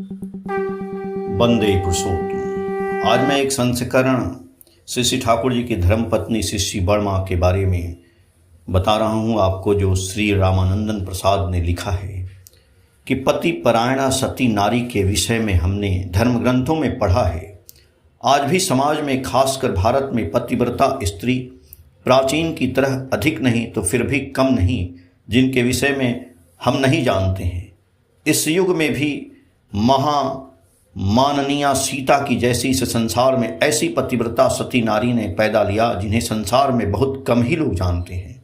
वंदे पुरुषोत्तम। आज मैं एक संस्करण श्री ठाकुर जी की धर्मपत्नी श्री वर्मा के बारे में बता रहा हूँ आपको, जो श्री रामानंदन प्रसाद ने लिखा है कि पति परायणा सती नारी के विषय में हमने धर्म ग्रंथों में पढ़ा है। आज भी समाज में, खासकर भारत में, पतिव्रता स्त्री प्राचीन की तरह अधिक नहीं तो फिर भी कम नहीं, जिनके विषय में हम नहीं जानते हैं। इस युग में भी माननीय सीता की जैसी इस संसार में ऐसी पतिव्रता सती नारी ने पैदा लिया जिन्हें संसार में बहुत कम ही लोग जानते हैं।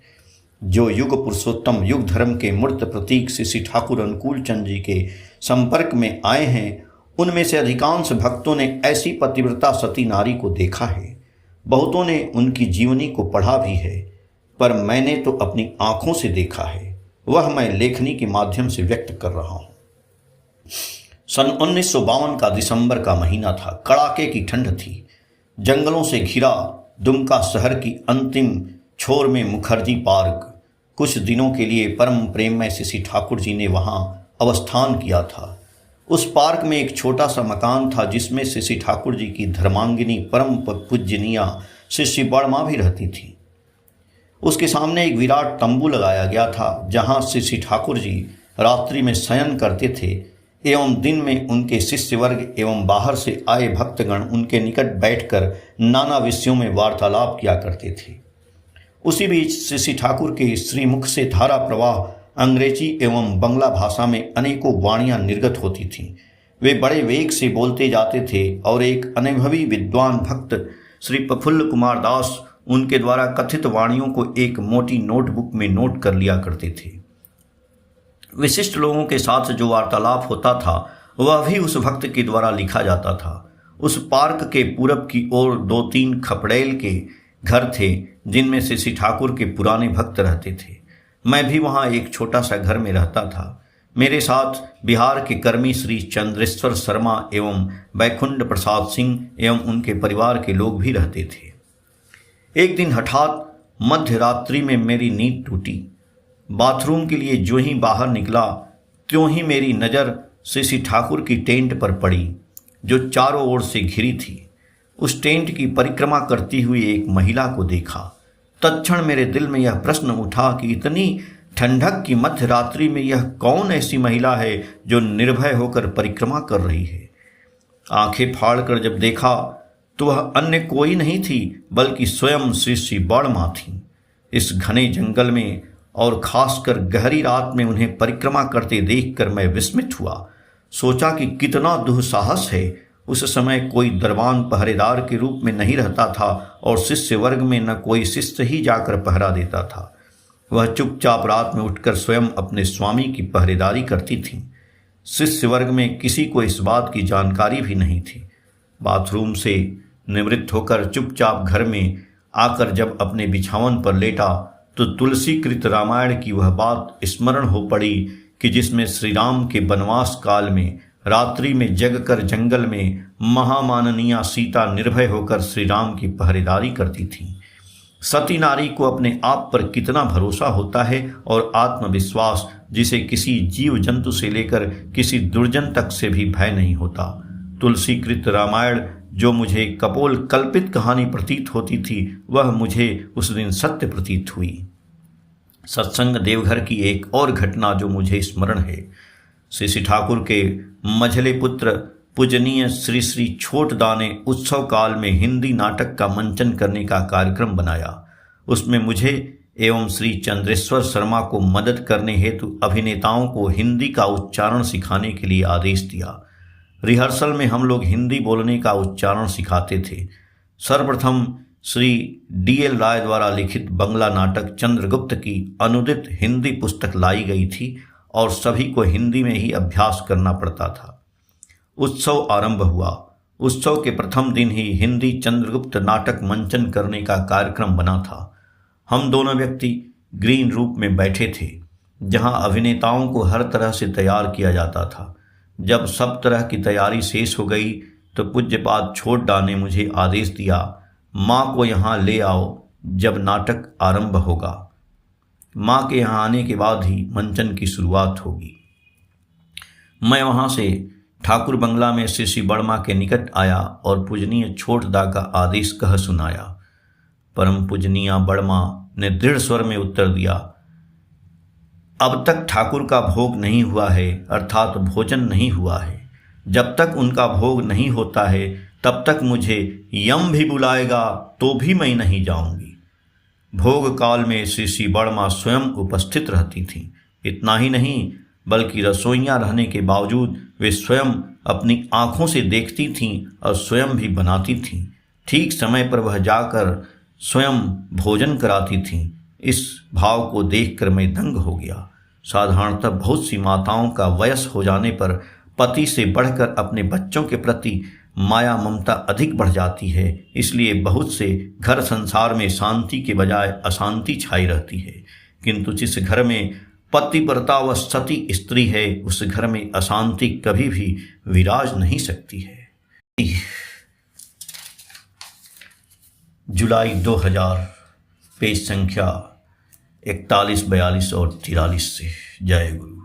जो युग पुरुषोत्तम, युग धर्म के मूर्त प्रतीक श्री ठाकुर अनुकूल चंद जी के संपर्क में आए हैं, उनमें से अधिकांश भक्तों ने ऐसी पतिव्रता सती नारी को देखा है। बहुतों ने उनकी जीवनी को पढ़ा भी है, पर मैंने तो अपनी आंखों से देखा है। वह मैं लेखनी के माध्यम से व्यक्त कर रहा हूँ। सन 1952 का दिसंबर का महीना था। कड़ाके की ठंड थी। जंगलों से घिरा दुमका शहर की अंतिम छोर में मुखर्जी पार्क। कुछ दिनों के लिए परम प्रेम में श्री ठाकुर जी ने वहां अवस्थान किया था। उस पार्क में एक छोटा सा मकान था जिसमें श्री ठाकुर जी की धर्मांगिनी परम पूजनीय श्री वर्मा भी रहती थी। उसके सामने एक विराट तंबू लगाया गया था, जहां श्री ठाकुर जी रात्रि में शयन करते थे एवं दिन में उनके शिष्य वर्ग एवं बाहर से आए भक्तगण उनके निकट बैठकर नाना विषयों में वार्तालाप किया करते थे। उसी बीच श्री ठाकुर के श्रीमुख से धारा प्रवाह अंग्रेजी एवं बंगला भाषा में अनेकों वाणियां निर्गत होती थीं। वे बड़े वेग से बोलते जाते थे और एक अनुभवी विद्वान भक्त श्री प्रफुल्ल कुमार दास उनके द्वारा कथित वाणियों को एक मोटी नोटबुक में नोट कर लिया करते थे। विशिष्ट लोगों के साथ जो वार्तालाप होता था वह भी उस भक्त के द्वारा लिखा जाता था। उस पार्क के पूरब की ओर 2-3 खपड़ेल के घर थे, जिनमें से श्री ठाकुर के पुराने भक्त रहते थे। मैं भी वहां एक छोटा सा घर में रहता था। मेरे साथ बिहार के कर्मी श्री चंद्रेश्वर शर्मा एवं बैकुंठ प्रसाद सिंह एवं उनके परिवार के लोग भी रहते थे। एक दिन हठात मध्य रात्रि में मेरी नींद टूटी। बाथरूम के लिए जो ही बाहर निकला त्यों ही मेरी नज़र श्री ठाकुर की टेंट पर पड़ी, जो चारों ओर से घिरी थी। उस टेंट की परिक्रमा करती हुई एक महिला को देखा। तत्क्षण मेरे दिल में यह प्रश्न उठा कि इतनी ठंडक की मध्य रात्रि में यह कौन ऐसी महिला है जो निर्भय होकर परिक्रमा कर रही है। आंखें फाड़कर जब देखा तो वह अन्य कोई नहीं थी बल्कि स्वयं श्री वर्मा थी। इस घने जंगल में और खासकर गहरी रात में उन्हें परिक्रमा करते देखकर मैं विस्मित हुआ। सोचा कि कितना दुस्साहस है। उस समय कोई दरबान पहरेदार के रूप में नहीं रहता था और शिष्य वर्ग में न कोई शिष्य ही जाकर पहरा देता था। वह चुपचाप रात में उठकर स्वयं अपने स्वामी की पहरेदारी करती थी। शिष्य वर्ग में किसी को इस बात की जानकारी भी नहीं थी। बाथरूम से निवृत्त होकर चुपचाप घर में आकर जब अपने बिछावन पर लेटा तो तुलसीकृत रामायण की वह बात स्मरण हो पड़ी कि जिसमें श्री राम के वनवास काल में रात्रि में जगकर जंगल में महामाननीय सीता निर्भय होकर श्री राम की पहरेदारी करती थी। सती नारी को अपने आप पर कितना भरोसा होता है और आत्मविश्वास, जिसे किसी जीव जंतु से लेकर किसी दुर्जन तक से भी भय नहीं होता। तुलसीकृत रामायण जो मुझे कपोल कल्पित कहानी प्रतीत होती थी, वह मुझे उस दिन सत्य प्रतीत हुई। सत्संग देवघर की एक और घटना जो मुझे स्मरण है। श्री ठाकुर के मझले पुत्र पूजनीय श्री श्री छोटदा ने उत्सव काल में हिंदी नाटक का मंचन करने का कार्यक्रम बनाया। उसमें मुझे एवं श्री चंद्रेश्वर शर्मा को मदद करने हेतु अभिनेताओं को हिंदी का उच्चारण सिखाने के लिए आदेश दिया। रिहर्सल में हम लोग हिंदी बोलने का उच्चारण सिखाते थे। सर्वप्रथम श्री D.L. राय द्वारा लिखित बंगला नाटक चंद्रगुप्त की अनुदित हिंदी पुस्तक लाई गई थी और सभी को हिंदी में ही अभ्यास करना पड़ता था। उत्सव आरंभ हुआ। उत्सव के प्रथम दिन ही हिंदी चंद्रगुप्त नाटक मंचन करने का कार्यक्रम बना था। हम दोनों व्यक्ति ग्रीन रूप में बैठे थे, जहां अभिनेताओं को हर तरह से तैयार किया जाता था। जब सब तरह की तैयारी शेष हो गई तो पूज्यपाद छोटदा ने मुझे आदेश दिया, माँ को यहाँ ले आओ, जब नाटक आरंभ होगा। माँ के यहाँ आने के बाद ही मंचन की शुरुआत होगी। मैं वहाँ से ठाकुर बंगला में श्री बर्मा के निकट आया और पूजनीय छोटदा का आदेश कह सुनाया। परम पूजनीय बर्मा ने दृढ़ स्वर में उत्तर दिया, अब तक ठाकुर का भोग नहीं हुआ है, अर्थात भोजन नहीं हुआ है। जब तक उनका भोग नहीं होता है तब तक मुझे यम भी बुलाएगा तो भी मैं नहीं जाऊंगी। भोग काल में श्री बर्मा स्वयं उपस्थित रहती थीं। इतना ही नहीं बल्कि रसोइयाँ रहने के बावजूद वे स्वयं अपनी आँखों से देखती थीं और स्वयं भी बनाती थीं। ठीक समय पर वह जाकर स्वयं भोजन कराती थीं। इस भाव को देखकर मैं दंग हो गया। साधारणतः बहुत सी माताओं का वयस हो जाने पर पति से बढ़कर अपने बच्चों के प्रति माया ममता अधिक बढ़ जाती है, इसलिए बहुत से घर संसार में शांति के बजाय अशांति छाई रहती है। किंतु जिस घर में पतिव्रता व सती स्त्री है उस घर में अशांति कभी भी विराज नहीं सकती है। जुलाई 2000, पेज संख्या 41, 42 और 43 से। जय गुरु।